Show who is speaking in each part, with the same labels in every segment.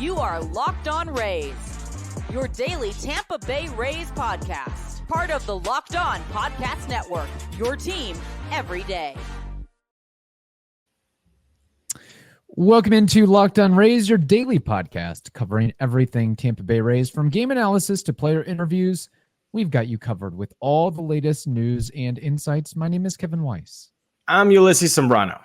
Speaker 1: You are Locked On Rays, your daily Tampa Bay Rays podcast. Part of the Locked On Podcast Network, your team every day.
Speaker 2: Welcome into Locked On Rays, your daily podcast covering everything Tampa Bay Rays, from game analysis to player interviews. We've got you covered with all the latest news and insights. My name is Kevin Weiss.
Speaker 3: I'm Ulises Sambrano,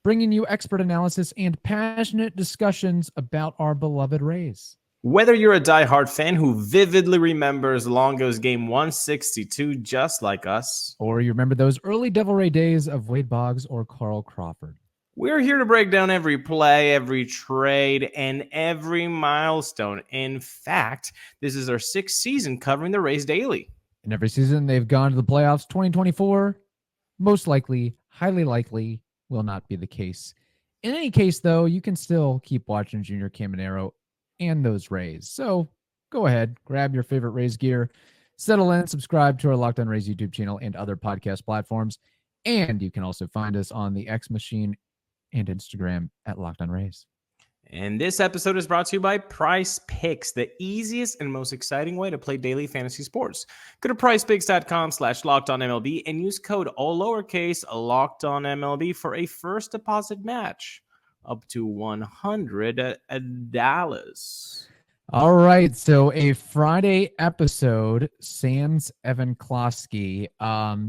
Speaker 2: bringing you expert analysis and passionate discussions about our beloved Rays.
Speaker 3: Whether you're a diehard fan who vividly remembers Longo's game 162 just like us,
Speaker 2: or you remember those early Devil Ray days of Wade Boggs or Carl Crawford,
Speaker 3: we're here to break down every play, every trade, and every milestone. In fact, this is our sixth season covering the Rays daily.
Speaker 2: And every season they've gone to the playoffs. 2024, most likely, highly likely, will not be the case. In any case, though, you can still keep watching Junior Caminero and those Rays. So go ahead, grab your favorite Rays gear, settle in, subscribe to our Locked On Rays YouTube channel and other podcast platforms. And you can also find us on the X Machine and Instagram at Locked On Rays.
Speaker 3: And this episode is brought to you by Prize Picks, the easiest and most exciting way to play daily fantasy sports. Go to prizepicks.com/LockedOnMLB and use code all lowercase LockedOnMLB for a first deposit match up to $100.
Speaker 2: All right, so a Friday episode, sans Evan Klosky.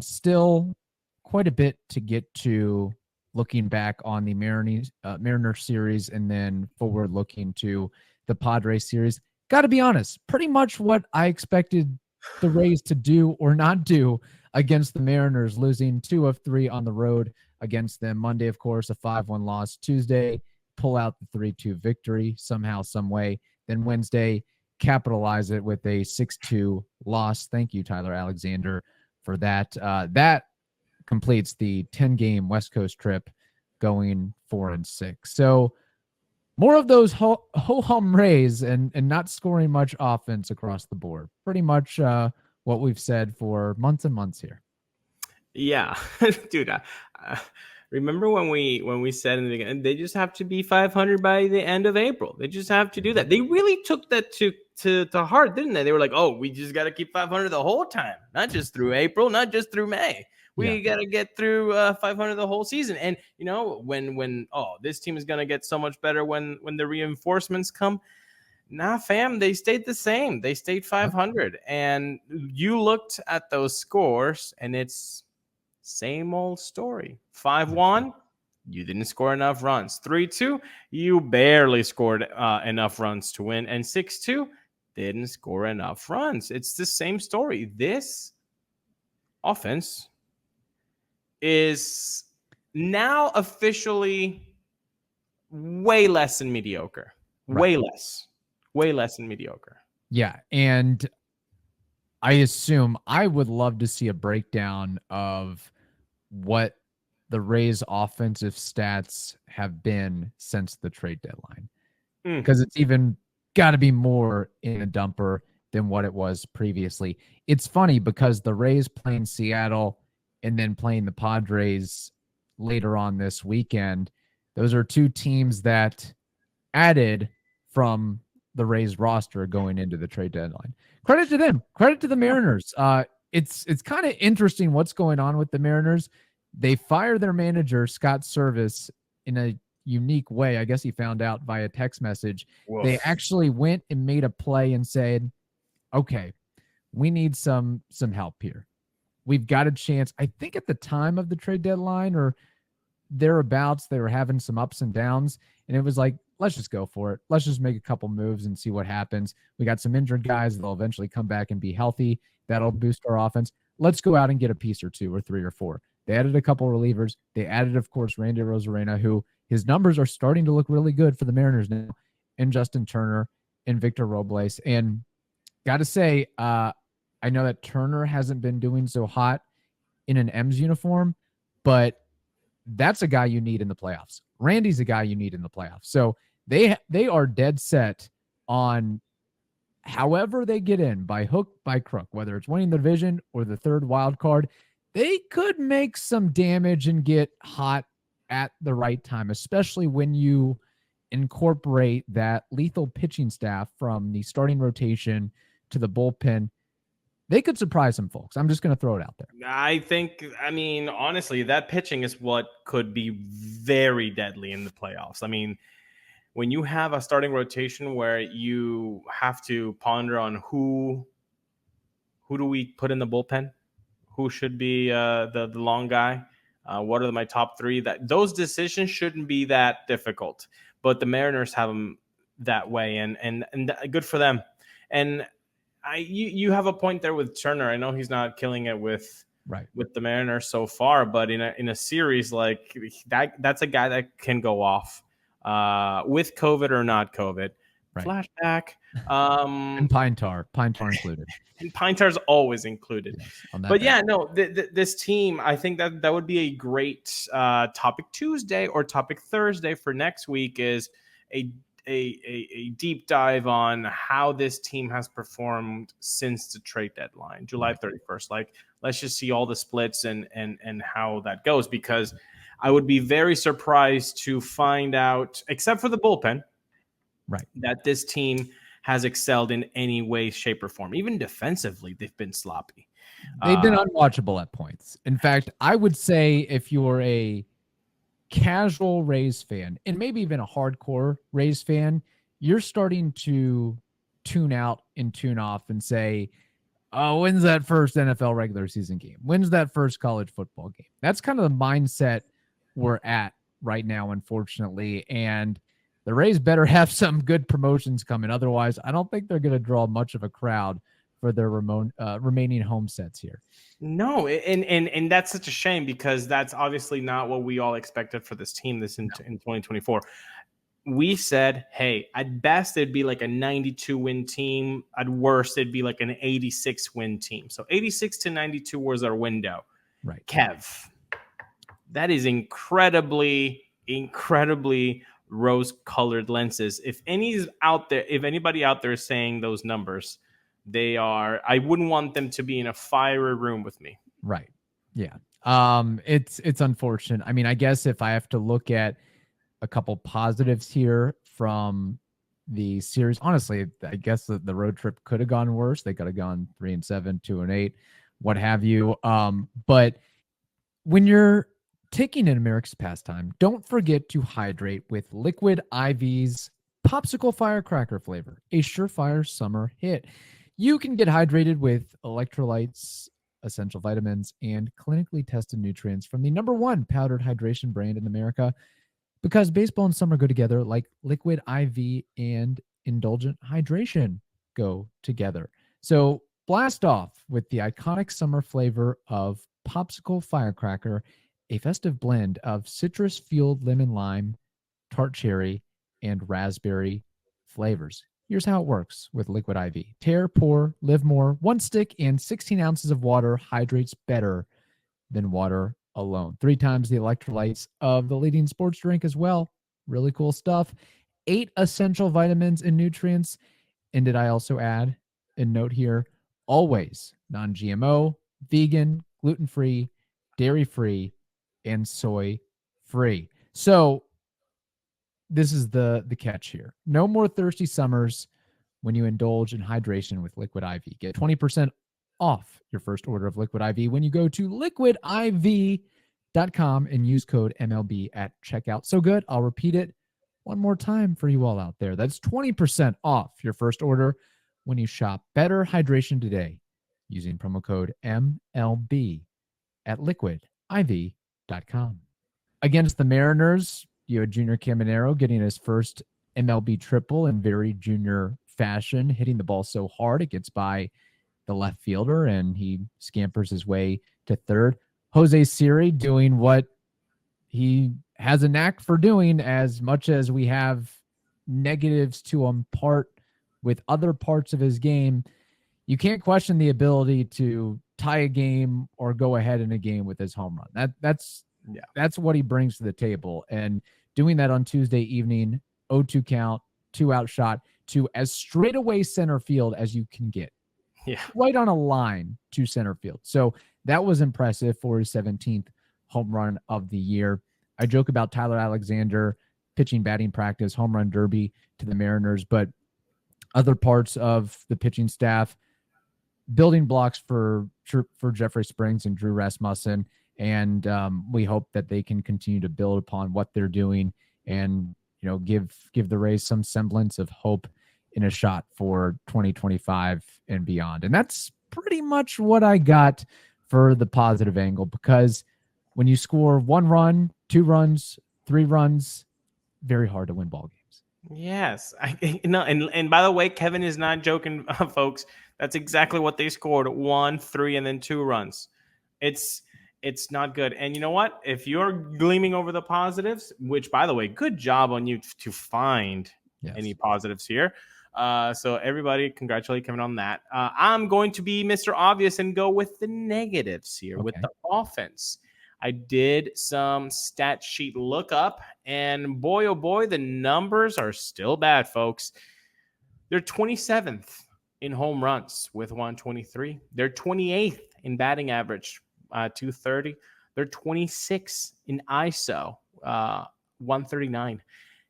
Speaker 2: Still quite a bit to get to, looking back on the Mariner series and then forward looking to the Padres series. Got to be honest, pretty much what I expected the Rays to do or not do against the Mariners, losing 2 of 3 on the road against them. Monday, of course, a 5-1 loss. Tuesday, pull out the 3-2 victory somehow, some way. Then Wednesday, capitalize it with a 6-2 loss. Thank you, Tyler Alexander, for that. That completes the 10-game West Coast trip, going 4-6. So more of those ho-hum Rays and not scoring much offense across the board. Pretty much what we've said for months and months here.
Speaker 3: Yeah, dude. Remember when we said in the beginning, they just have to be 500 by the end of April. They just have to do that. They really took that to heart, didn't they? They were like, oh, we just got to keep 500 the whole time, not just through April, not just through May. We got to get through 500 the whole season. And, you know, when this team is going to get so much better when the reinforcements come. Nah, fam, they stayed the same. They stayed 500. And you looked at those scores, and it's same old story. 5-1, you didn't score enough runs. 3-2, you barely scored enough runs to win. And 6-2, didn't score enough runs. It's the same story. This offense is now officially way less than mediocre.
Speaker 2: Right.
Speaker 3: Way less than mediocre.
Speaker 2: Yeah, and I assume I would love to see a breakdown of what the Rays' offensive stats have been since the trade deadline, because it's even got to be more in a dumper than what it was previously. It's funny because the Rays playing Seattle and then playing the Padres later on this weekend, those are two teams that added from the Rays roster going into the trade deadline. Credit to them. Credit to the Mariners. It's kind of interesting what's going on with the Mariners. They fired their manager, Scott Service, in a unique way. I guess he found out via text message. Whoa. They actually went and made a play and said, okay, we need some help here. We've got a chance. I think at the time of the trade deadline or thereabouts, they were having some ups and downs, and it was like, let's just go for it. Let's just make a couple moves and see what happens. We got some injured guys that'll eventually come back and be healthy. That'll boost our offense. Let's go out and get a piece or two or 3 or 4. They added a couple relievers. They added, of course, Randy Rosarena, who his numbers are starting to look really good for the Mariners now, and Justin Turner and Victor Robles. And got to say, I know that Turner hasn't been doing so hot in an M's uniform, but that's a guy you need in the playoffs. Randy's a guy you need in the playoffs. So they are dead set on however they get in, by hook, by crook, whether it's winning the division or the third wild card, they could make some damage and get hot at the right time, especially when you incorporate that lethal pitching staff from the starting rotation to the bullpen, they could surprise some folks. I'm just going to throw it out there.
Speaker 3: I mean, honestly, that pitching is what could be very deadly in the playoffs. I mean, when you have a starting rotation where you have to ponder on who do we put in the bullpen, who should be the long guy, what are my top three, that those decisions shouldn't be that difficult, but the Mariners have them that way, and good for them. And you have a point there with Turner. I know he's not killing it with the Mariners so far, but in a series like that's a guy that can go off with COVID or not COVID. Flashback.
Speaker 2: And Pine Tar included.
Speaker 3: And Pine Tar's always included. Yes, but yeah, no, this team, I think that would be a great topic Tuesday or topic Thursday for next week, is a deep dive on how this team has performed since the trade deadline, July 31st. Like, let's just see all the splits and how that goes, because I would be very surprised to find out, except for the bullpen, that this team has excelled in any way, shape, or form. Even defensively, they've been sloppy.
Speaker 2: They've been unwatchable at points. In fact, I would say if you're a casual Rays fan, and maybe even a hardcore Rays fan, you're starting to tune out and tune off and say, oh, when's that first NFL regular season game? When's that first college football game? That's kind of the mindset we're at right now, unfortunately. And the Rays better have some good promotions coming. Otherwise, I don't think they're going to draw much of a crowd for their remaining home sets here.
Speaker 3: No, and that's such a shame, because that's obviously not what we all expected for this team in 2024. We said, hey, at best, it'd be like a 92-win team. At worst, it'd be like an 86-win team. So 86 to 92 was our window.
Speaker 2: Right.
Speaker 3: Kev, that is incredibly rose-colored lenses. If anybody out there is saying those numbers, I wouldn't want them to be in a fiery room with me.
Speaker 2: Right. Yeah. It's unfortunate. I mean, I guess if I have to look at a couple positives here from the series, honestly, I guess the road trip could have gone worse. They could have gone 3-7, 2-8, what have you. But when you're taking in America's pastime, don't forget to hydrate with Liquid IV's Popsicle Firecracker flavor, a surefire summer hit. You can get hydrated with electrolytes, essential vitamins, and clinically tested nutrients from the #1 powdered hydration brand in America, because baseball and summer go together like Liquid IV and indulgent hydration go together. So blast off with the iconic summer flavor of Popsicle Firecracker, a festive blend of citrus-fueled lemon lime, tart cherry, and raspberry flavors. Here's how it works with Liquid IV. Tear, pour, live more. 1 stick and 16 ounces of water hydrates better than water alone. 3 times the electrolytes of the leading sports drink as well. Really cool stuff. 8 essential vitamins and nutrients. And did I also add a note here? Always non-GMO, vegan, gluten-free, dairy-free, and soy-free. So this is the catch here. No more thirsty summers when you indulge in hydration with Liquid IV. Get 20% off your first order of Liquid IV when you go to liquidiv.com and use code MLB at checkout. So good, I'll repeat it one more time for you all out there. That's 20% off your first order when you shop Better Hydration today using promo code MLB at liquidiv.com. Against the Mariners, you had Junior Caminero getting his first MLB triple in very junior fashion, hitting the ball so hard it gets by the left fielder and he scampers his way to third. Jose Siri doing what he has a knack for doing, as much as we have negatives to impart with other parts of his game. You can't question the ability to tie a game or go ahead in a game with his home run. That's what he brings to the table. And doing that on Tuesday evening, 0-2 count, 2-out shot to as straightaway center field as you can get.
Speaker 3: Yeah.
Speaker 2: Right on a line to center field. So that was impressive for his 17th home run of the year. I joke about Tyler Alexander pitching batting practice, home run derby to the Mariners, but other parts of the pitching staff, building blocks for Jeffrey Springs and Drew Rasmussen. And we hope that they can continue to build upon what they're doing and, give the Rays some semblance of hope in a shot for 2025 and beyond. And that's pretty much what I got for the positive angle, because when you score 1 run, 2 runs, 3 runs, very hard to win ball games.
Speaker 3: Yes. And by the way, Kevin is not joking, folks. That's exactly what they scored: 1, 3, and then 2 runs. It's not good. And you know what? If you're gleaming over the positives, which, by the way, good job on you to find any positives here. So everybody, congratulate Kevin on that. I'm going to be Mr. Obvious and go with the negatives here with the offense. I did some stat sheet lookup, and boy, oh boy, the numbers are still bad, folks. They're 27th in home runs with 123. They're 28th in batting average, 230. They're 26th in ISO, 139.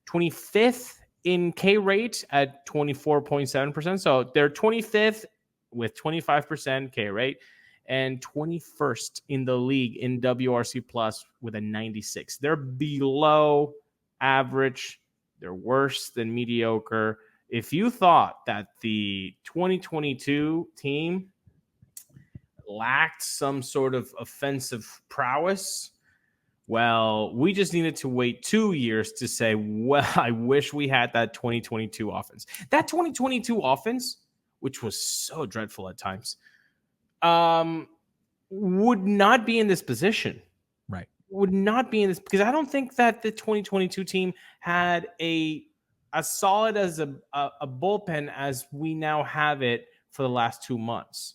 Speaker 3: 25th in K rate at 24.7%. So they're 25th with 25% K rate, and 21st in the league in WRC plus with a 96. They're below average. They're worse than mediocre. If you thought that the 2022 team lacked some sort of offensive prowess, well, we just needed to wait 2 years to say, well, I wish we had that 2022 offense. That 2022 offense, which was so dreadful at times, would not be in this position.
Speaker 2: Right.
Speaker 3: Would not be in this, because I don't think that the 2022 team had as solid as a bullpen as we now have it for the last 2 months.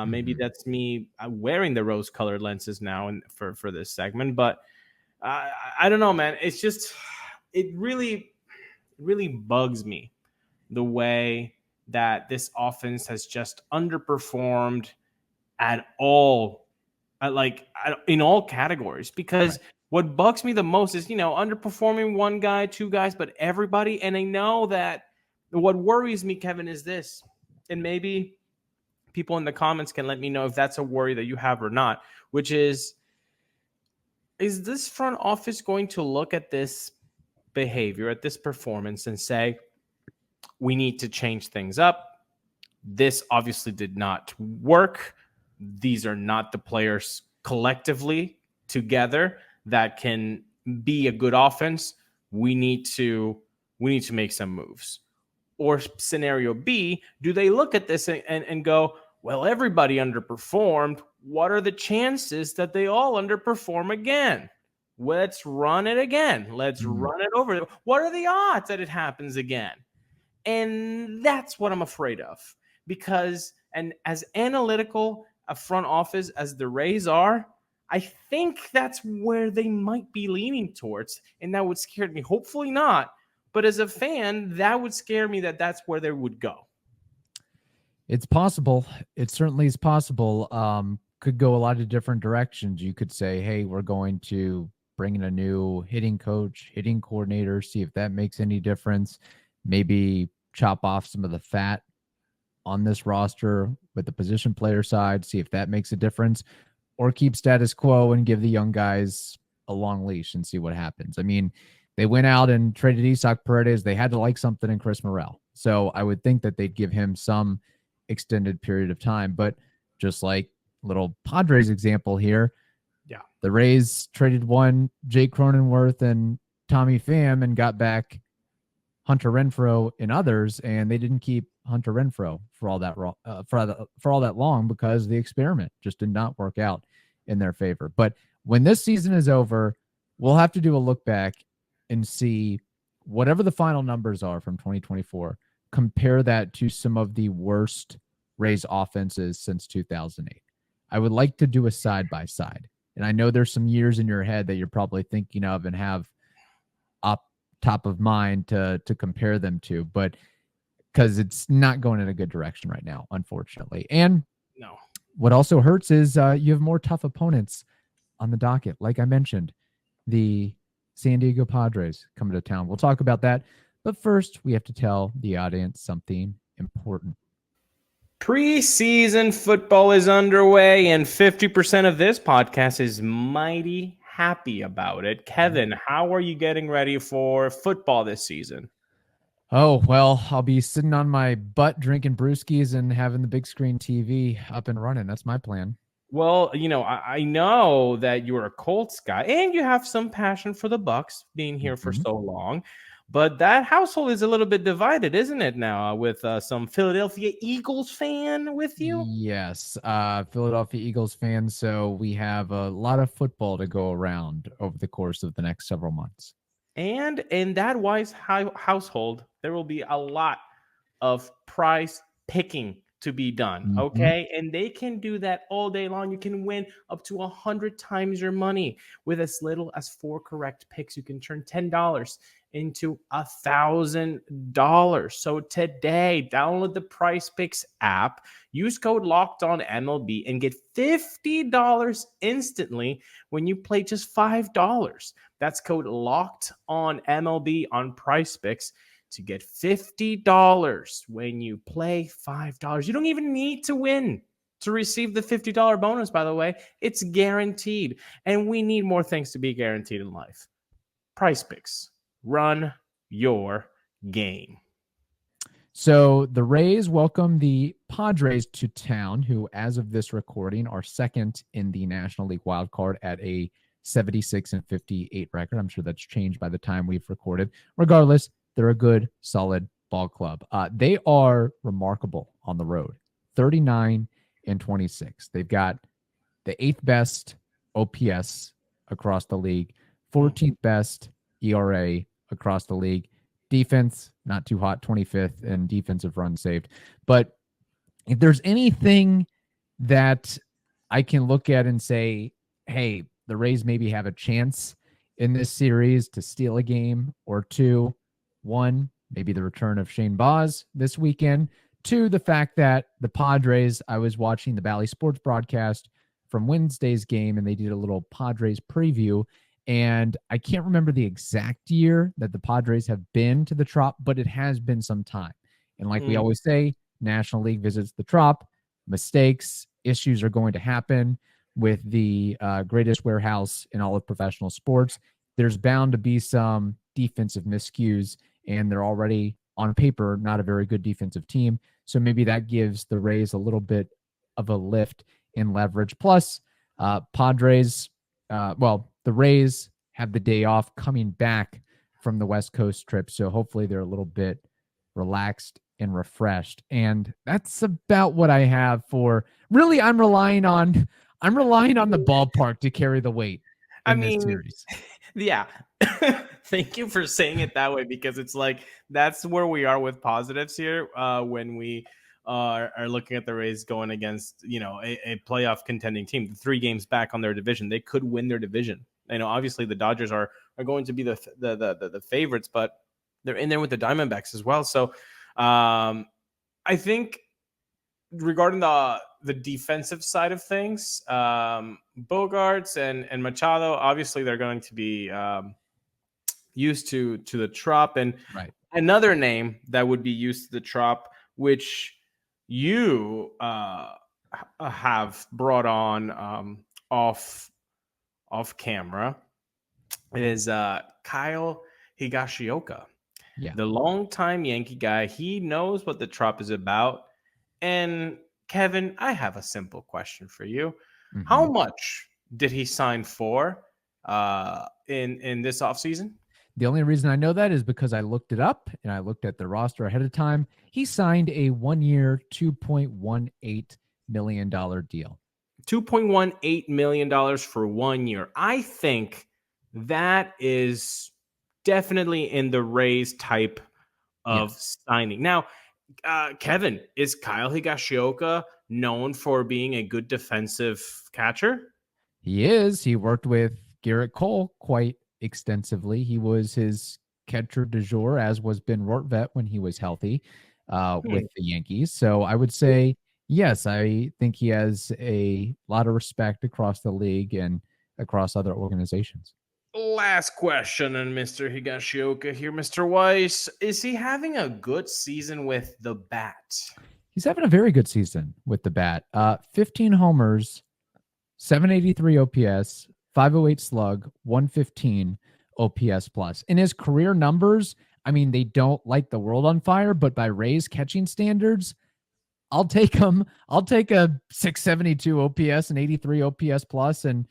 Speaker 3: Maybe that's me wearing the rose-colored lenses now and for this segment, but I don't know, man. It's just, it really bugs me the way that this offense has just underperformed at all, in all categories. Because what bugs me the most is, underperforming one guy, 2 guys, but everybody. And I know that what worries me, Kevin, is this, and maybe people in the comments can let me know if that's a worry that you have or not, which is this front office going to look at this behavior, at this performance, and say, we need to change things up? This obviously did not work. These are not the players collectively together that can be a good offense. We need to make some moves. Or scenario B, do they look at this and go, well, everybody underperformed. What are the chances that they all underperform again? Let's run it again. Let's run it over. What are the odds that it happens again? And that's what I'm afraid of. Because, and as analytical a front office as the Rays are, I think that's where they might be leaning towards. And that would scare me. Hopefully not. But as a fan, that would scare me that that's where they would go.
Speaker 2: It's possible. It certainly is possible. Could go a lot of different directions. You could say, hey, we're going to bring in a new hitting coach, hitting coordinator, see if that makes any difference. Maybe chop off some of the fat on this roster with the position player side, see if that makes a difference, or keep status quo and give the young guys a long leash and see what happens. I mean, they went out and traded Isaac Paredes. They had to like something in Chris Morel. So I would think that they'd give him some extended period of time. But just like little Padres example here, the Rays traded one Jake Cronenworth and Tommy Pham and got back Hunter Renfroe and others, and they didn't keep Hunter Renfroe for all that long because the experiment just did not work out in their favor. But when this season is over, we'll have to do a look back and see whatever the final numbers are from 2024, compare that to some of the worst Rays offenses since 2008. I would like to do a side-by-side. And I know there's some years in your head that you're probably thinking of and have up top of mind to compare them to, but because it's not going in a good direction right now, unfortunately. And
Speaker 3: no,
Speaker 2: what also hurts is you have more tough opponents on the docket. Like I mentioned, the San Diego Padres coming to town. We'll talk about that. But first, we have to tell the audience something important.
Speaker 3: Preseason football is underway, and 50% of this podcast is mighty happy about it. Kevin, how are you getting ready for football this season?
Speaker 2: Oh, well, I'll be sitting on my butt drinking brewskis and having the big screen TV up and running. That's my plan.
Speaker 3: Well, I know that you're a Colts guy and you have some passion for the Bucks being here for so long, but that household is a little bit divided, isn't it now, with some Philadelphia Eagles fan with you?
Speaker 2: Yes, Philadelphia Eagles fans. So we have a lot of football to go around over the course of the next several months.
Speaker 3: And in that Weiss household, there will be a lot of prize picking to be done. Okay. And they can do that all day long. You can win up to 100 times your money with as little as 4 correct picks. You can turn $10 into $1,000. So today, download the Price Picks app, use code Locked On MLB, and get $50 instantly when you play just $5. That's code Locked On MLB on Price Picks to get $50 when you play $5. You don't even need to win to receive the $50 bonus, by the way. It's guaranteed. And we need more things to be guaranteed in life. Price Picks. Run your game.
Speaker 2: So the Rays welcome the Padres to town, who, as of this recording, are second in the National League wild card at a 76-58 record. I'm sure that's changed by the time we've recorded. Regardless, they're a good, solid ball club. They are remarkable on the road, 39-26. They've got the 8th best OPS across the league, 14th best ERA across the league. Defense, not too hot, 25th in defensive runs saved. But if there's anything that I can look at and say, hey, the Rays maybe have a chance in this series to steal a game or two. 1, maybe the return of Shane Baz this weekend. 2, the fact that the Padres, I was watching the Bally Sports broadcast from Wednesday's game, and they did a little Padres preview. And I can't remember the exact year that the Padres have been to the Trop, but it has been some time. And like we always say, National League visits the Trop. Mistakes, issues are going to happen with the greatest warehouse in all of professional sports. There's bound to be some defensive miscues, and they're already on paper not a very good defensive team. So maybe that gives the Rays a little bit of a lift in leverage. Plus, Padres, the Rays have the day off coming back from the West Coast trip. So hopefully they're a little bit relaxed and refreshed. And that's about what I have for really. I'm relying on the ballpark to carry the weight in this series.
Speaker 3: Yeah. Thank you for saying it that way, because it's like that's where we are with positives here when we are looking at the Rays going against, a playoff contending team, 3 games back on their division. They could win their division. Obviously the Dodgers are going to be the favorites, but they're in there with the Diamondbacks as well. So I think regarding the defensive side of things, Bogarts and Machado, obviously they're going to be used to the Trop. And another name that would be used to the Trop, which you have brought on off camera, is Kyle Higashioka.
Speaker 2: Yeah.
Speaker 3: The longtime Yankee guy. He knows what the Trop is about. And Kevin, I have a simple question for you. How much did he sign for in this offseason?
Speaker 2: The only reason I know that is because I looked it up and I looked at the roster ahead of time. He signed a 1-year, $2.18 million deal.
Speaker 3: $2.18 million for 1 year. I think that is definitely in the Rays type of signing. Now, Kevin, is Kyle Higashioka known for being a good defensive catcher?
Speaker 2: He is. He worked with Garrett Cole quite extensively. He was his catcher du jour, as was Ben Rortvedt when he was healthy with the Yankees. So I would say, yes, I think he has a lot of respect across the league and across other organizations.
Speaker 3: Last question, and Mr. Higashioka here, Mr. Weiss. Is he having a good season with the bat?
Speaker 2: He's having a very good season with the bat. 15 homers, 783 OPS, 508 slug, 115 OPS plus. In his career numbers, I mean, they don't light the world on fire, but by Rays catching standards, I'll take him. I'll take a 672 OPS and 83 OPS plus and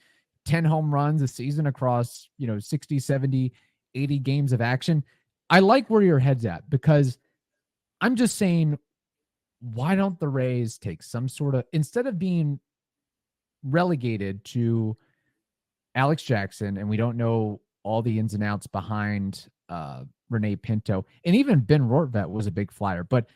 Speaker 2: 10 home runs a season across, 60, 70, 80 games of action. I like where your head's at because I'm just saying, why don't the Rays take some sort of, instead of being relegated to Alex Jackson, and we don't know all the ins and outs behind Rene Pinto, and even Ben Rortvedt was a big flyer, but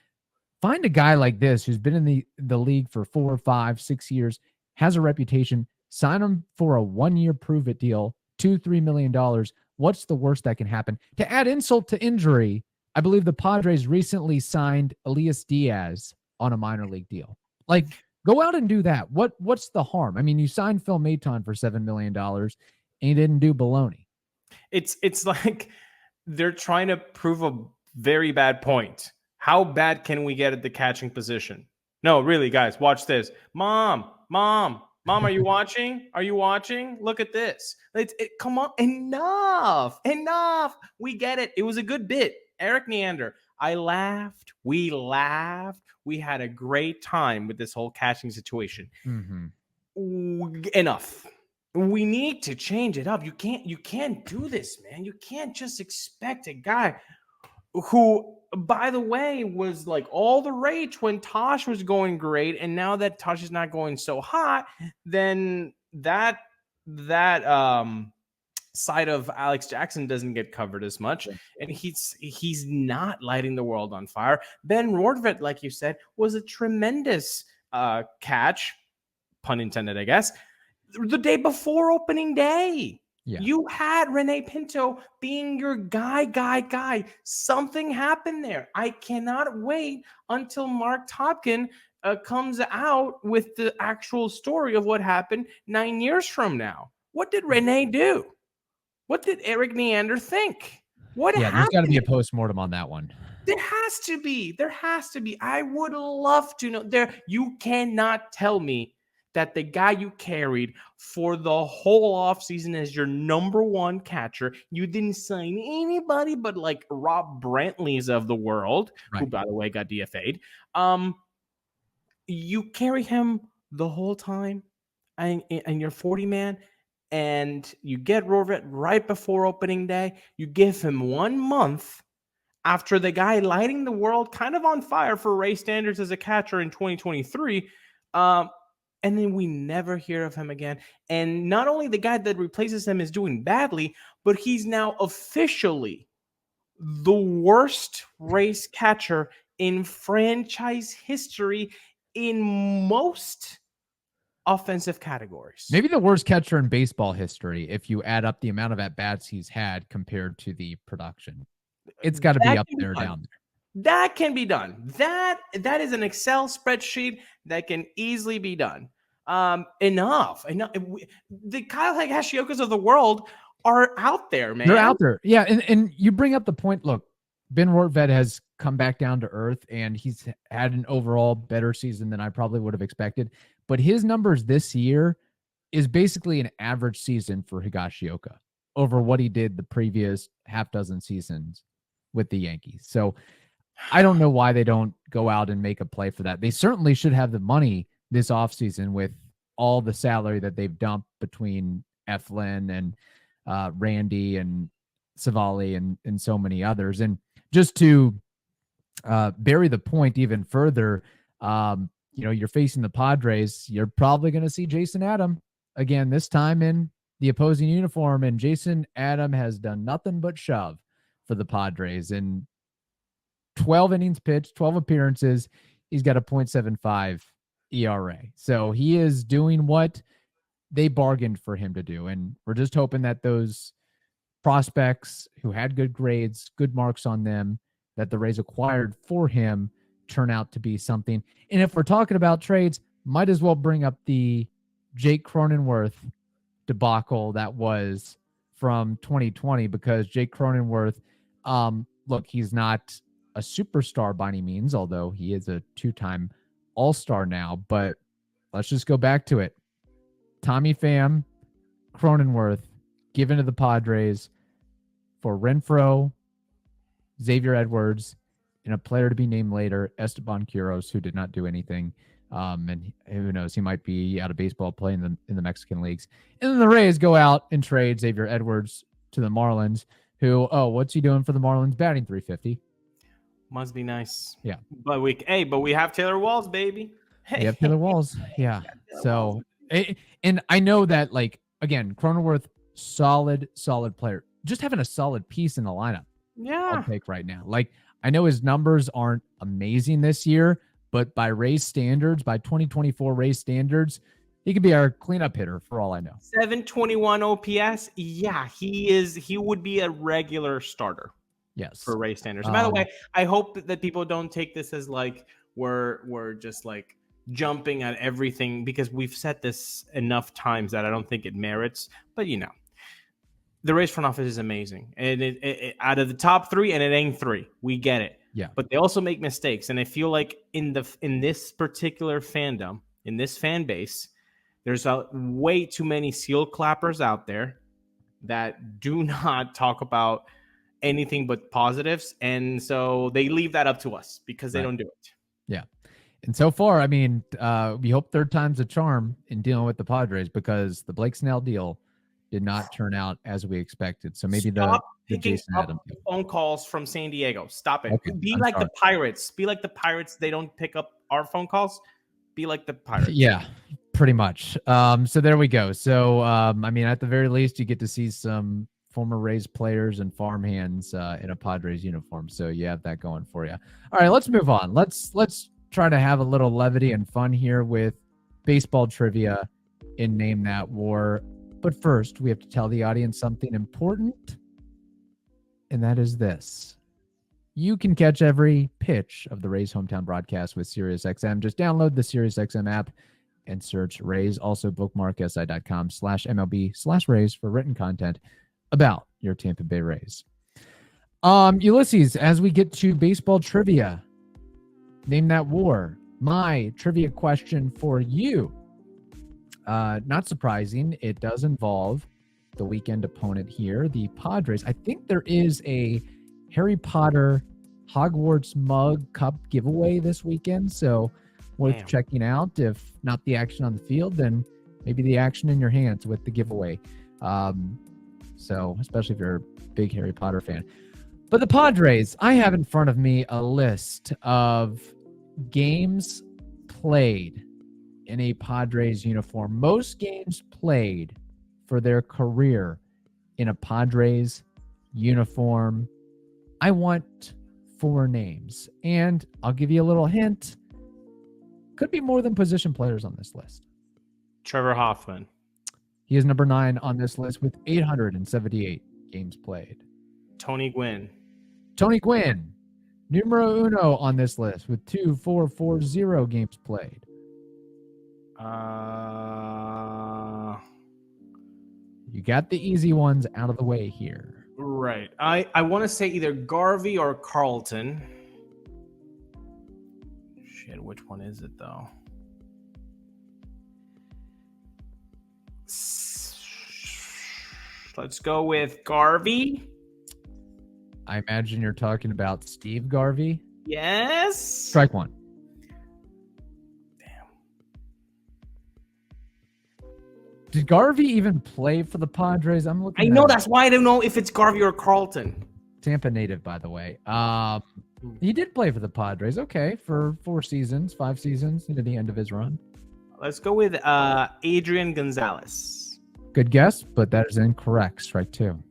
Speaker 2: find a guy like this who's been in the league for 4, 5, 6 years, has a reputation, sign him for a 1-year prove-it deal, $2-3 million. What's the worst that can happen? To add insult to injury, I believe the Padres recently signed Elias Diaz on a minor league deal. Like, go out and do that. What's the harm? I mean, you signed Phil Maton for $7 million, and you didn't do baloney.
Speaker 3: It's like they're trying to prove a very bad point. How bad can we get at the catching position? No, really, guys, watch this. Mom, are you watching? Are you watching? Look at this. Come on, enough. We get it. It was a good bit. Eric Neander, I laughed. We laughed. We had a great time with this whole catching situation. Enough. We need to change it up. You can't do this, man. You can't just expect a guy who, by the way, was like all the rage when Tosh was going great, and now that Tosh is not going so hot, then that side of Alex Jackson doesn't get covered as much, and he's not lighting the world on fire. Ben Rortvedt, like you said, was a tremendous catch, pun intended, I guess, the day before opening day. Yeah. You had Rene Pinto being your guy. Something happened there. I cannot wait until Mark Topkin comes out with the actual story of what happened 9 years from now. What did Rene do? What did Eric Neander think?
Speaker 2: There's got to be a postmortem on that one.
Speaker 3: There has to be. I would love to know. You cannot tell me that the guy you carried for the whole offseason as your number one catcher, you didn't sign anybody but like Rob Brantley's of the world, right, who, by the way, got DFA'd. You carry him the whole time, and you're 40-man, and you get Rortvedt right before opening day. You give him 1 month after the guy lighting the world kind of on fire for Ray standards as a catcher in 2023. And then we never hear of him again. And not only the guy that replaces him is doing badly, but he's now officially the worst race catcher in franchise history in most offensive categories.
Speaker 2: Maybe the worst catcher in baseball history if you add up the amount of at-bats he's had compared to the production. It's got to be up there, down there.
Speaker 3: That can be done. That is an Excel spreadsheet that can easily be done. Enough. The Kyle Higashiokas of the world are out there, man.
Speaker 2: They're out there. Yeah, and you bring up the point. Look, Ben Rortvedt has come back down to earth, and he's had an overall better season than I probably would have expected. But his numbers this year is basically an average season for Higashioka over what he did the previous half dozen seasons with the Yankees. So I don't know why they don't go out and make a play for that. They certainly should have the money this offseason with all the salary that they've dumped between Eflin and Randy and Savali and so many others. And just to bury the point even further, you're facing the Padres. You're probably going to see Jason Adam again, this time in the opposing uniform. And Jason Adam has done nothing but shove for the Padres. And 12 innings pitched, 12 appearances. He's got a .75 ERA. So he is doing what they bargained for him to do. And we're just hoping that those prospects who had good grades, good marks on them, that the Rays acquired for him turn out to be something. And if we're talking about trades, might as well bring up the Jake Cronenworth debacle that was from 2020 because Jake Cronenworth, look, he's not a superstar by any means, although he is a 2-time All-Star now. But let's just go back to it. Tommy Pham, Cronenworth, given to the Padres for Renfroe, Xavier Edwards, and a player to be named later, Esteban Quiros, who did not do anything. And who knows, he might be out of baseball playing in the Mexican leagues. And then the Rays go out and trade Xavier Edwards to the Marlins, who, what's he doing for the Marlins? Batting .350.
Speaker 3: Must be nice.
Speaker 2: Yeah.
Speaker 3: But we have Taylor Walls, baby.
Speaker 2: Hey. We have Taylor Walls. Yeah. So, and I know that, like, again, Cronenworth, solid player. Just having a solid piece in the lineup.
Speaker 3: Yeah.
Speaker 2: I'll take right now. Like, I know his numbers aren't amazing this year, but by Rays standards, by 2024 Rays standards, he could be our cleanup hitter for all I know.
Speaker 3: 721 OPS. Yeah, he would be a regular starter.
Speaker 2: Yes.
Speaker 3: For Rays standards. By the way, I hope that people don't take this as like we're just like jumping at everything, because we've said this enough times that I don't think it merits. But the Rays front office is amazing, and it out of the top 3, and it ain't 3. We get it.
Speaker 2: Yeah.
Speaker 3: But they also make mistakes, and I feel like in this particular fandom, in this fan base, there's way too many seal clappers out there that do not talk about anything but positives, and so they leave that up to us because they don't do it.
Speaker 2: Yeah. And so far, I mean, we hope third time's a charm in dealing with the Padres, because the Blake Snell deal did not turn out as we expected. So maybe
Speaker 3: Stop
Speaker 2: the
Speaker 3: picking
Speaker 2: Jason
Speaker 3: up
Speaker 2: Adams
Speaker 3: phone calls from San Diego. Stop it.
Speaker 2: Okay,
Speaker 3: Be
Speaker 2: I'm
Speaker 3: like
Speaker 2: sorry.
Speaker 3: the Pirates. Be like the Pirates. They don't pick up our phone calls. Be like the Pirates.
Speaker 2: Yeah, pretty much. So there we go. So, I mean, at the very least, you get to see some former Rays players and farmhands in a Padres uniform. So you have that going for you. All right, let's move on. Let's try to have a little levity and fun here with baseball trivia in Name That War. But first, we have to tell the audience something important, and that is this. You can catch every pitch of the Rays hometown broadcast with SiriusXM. Just download the SiriusXM app and search Rays. Also bookmark si.com/MLB/Rays for written content about your Tampa Bay Rays. Ulises, as we get to baseball trivia, Name That War. My trivia question for you, not surprising, it does involve the weekend opponent here, the Padres. I think there is a Harry Potter Hogwarts mug cup giveaway this weekend, so worth checking out. If not the action on the field, then maybe the action in your hands with the giveaway. So especially if you're a big Harry Potter fan. But the Padres, I have in front of me a list of games played in a Padres uniform. Most games played for their career in a Padres uniform. I want 4 names, and I'll give you a little hint. Could be more than position players on this list.
Speaker 3: Trevor Hoffman.
Speaker 2: He is number 9 on this list with 878 games played.
Speaker 3: Tony Gwynn.
Speaker 2: Tony Gwynn, numero uno on this list with 2,440 games played. You got the easy ones out of the way here.
Speaker 3: Right. I want to say either Garvey or Carlton. Shit, which one is it though? Let's go with Garvey.
Speaker 2: I imagine you're talking about Steve Garvey.
Speaker 3: Yes.
Speaker 2: Strike one.
Speaker 3: Damn.
Speaker 2: Did Garvey even play for the Padres? I'm looking.
Speaker 3: I know, that's why I don't know if it's Garvey or Carlton.
Speaker 2: Tampa native, by the way. He did play for the Padres. Okay, for 5 seasons into the end of his run.
Speaker 3: Let's go with Adrian Gonzalez.
Speaker 2: Good guess, but that is incorrect. Strike 2.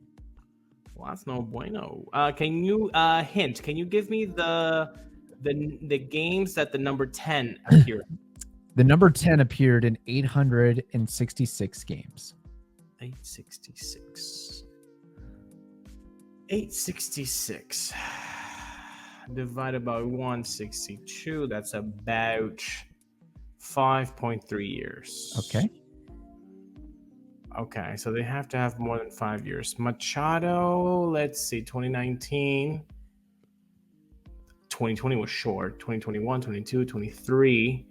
Speaker 3: Well, that's no bueno. Can you hint? Can you give me the games that the number 10 appeared?
Speaker 2: The number 10 appeared in 866 games.
Speaker 3: 866 divided by 162. That's about 5.3 years.
Speaker 2: Okay.
Speaker 3: Okay, so they have to have more than 5 years. Machado, let's see, 2019. 2020 was short. 2021, 22, 23,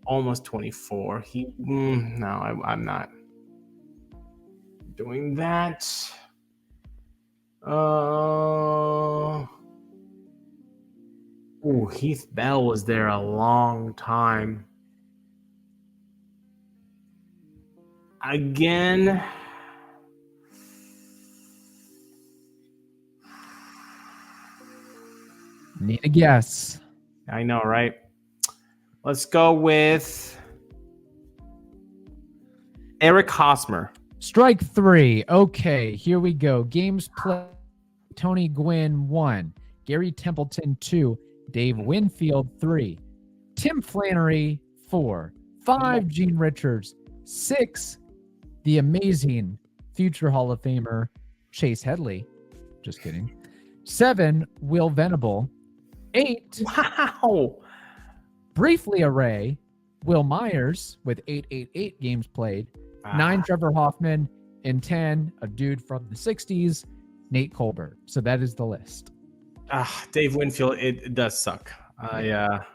Speaker 3: almost 24. I'm not doing that. Heath Bell was there a long time. Again,
Speaker 2: Need a guess.
Speaker 3: I know, right? Let's go with Eric Hosmer.
Speaker 2: Strike 3. Okay, here we go. Games played. Tony Gwynn 1. Gary Templeton 2. Dave Winfield 3. Tim Flannery 4. 5. Gene Richards 6. The amazing future Hall of Famer Chase Headley. Just kidding. 7. Will Venable. 8.
Speaker 3: Wow.
Speaker 2: Briefly Array. Will Myers with 888 games played. 9. Trevor Hoffman. And 10. A dude from the 60s. Nate Colbert. So that is the list.
Speaker 3: Dave Winfield, it does suck. That's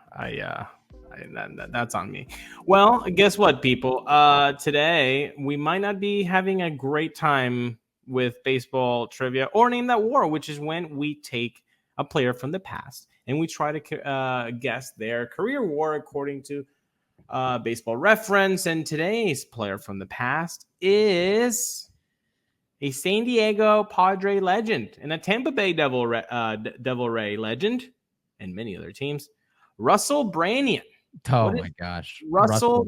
Speaker 3: on me. Well, guess what, people? Today we might not be having a great time with baseball trivia or Name That War, which is when we take a player from the past and we try to guess their career war according to Baseball Reference. And today's player from the past is a San Diego Padre legend and a Tampa Bay Devil Ray legend, and many other teams. Russell Branyan.
Speaker 2: Oh my gosh.
Speaker 3: Russell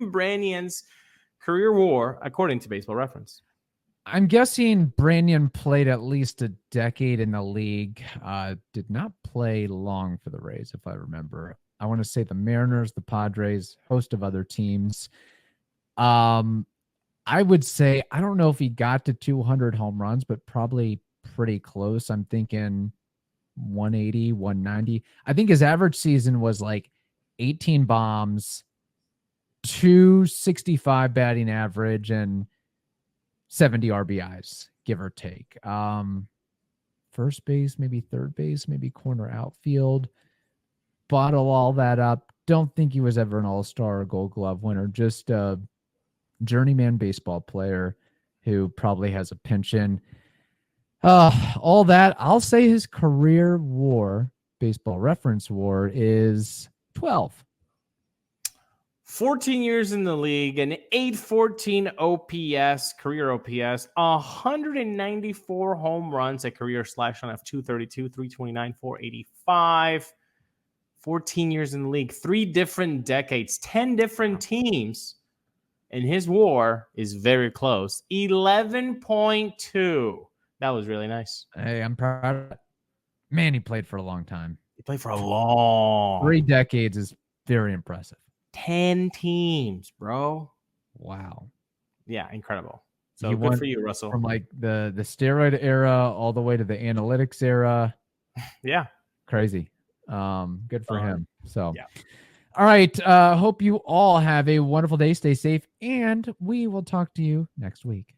Speaker 3: Branyan's career war, according to Baseball Reference.
Speaker 2: I'm guessing Branyan played at least a decade in the league. Did not play long for the Rays, if I remember. I want to say the Mariners, the Padres, host of other teams. I would say, I don't know if he got to 200 home runs, but probably pretty close. I'm thinking 180, 190. I think his average season was like 18 bombs, 265 batting average, and 70 RBIs, give or take. First base, maybe third base, maybe corner outfield. Bottle all that up. Don't think he was ever an all-star or gold glove winner. Just a journeyman baseball player who probably has a pension. All that. I'll say his career war, Baseball Reference war, is 12.
Speaker 3: 14 years in the league, an 814 OPS, career OPS, 194 home runs, a career slash on F232, 329, 485. 14 years in the league, 3 different decades, 10 different teams. And his war is very close. 11.2. That was really nice.
Speaker 2: Hey, I'm proud of it. Man, he played for a long time.
Speaker 3: He played for a long
Speaker 2: 3 decades is very impressive.
Speaker 3: 10 teams, bro.
Speaker 2: Wow.
Speaker 3: Yeah, incredible. So
Speaker 2: He
Speaker 3: good
Speaker 2: went
Speaker 3: for you, Russell.
Speaker 2: From like the steroid era all the way to the analytics era.
Speaker 3: Yeah.
Speaker 2: Crazy. Good for him. So
Speaker 3: yeah.
Speaker 2: All right. Hope you all have a wonderful day. Stay safe, and we will talk to you next week.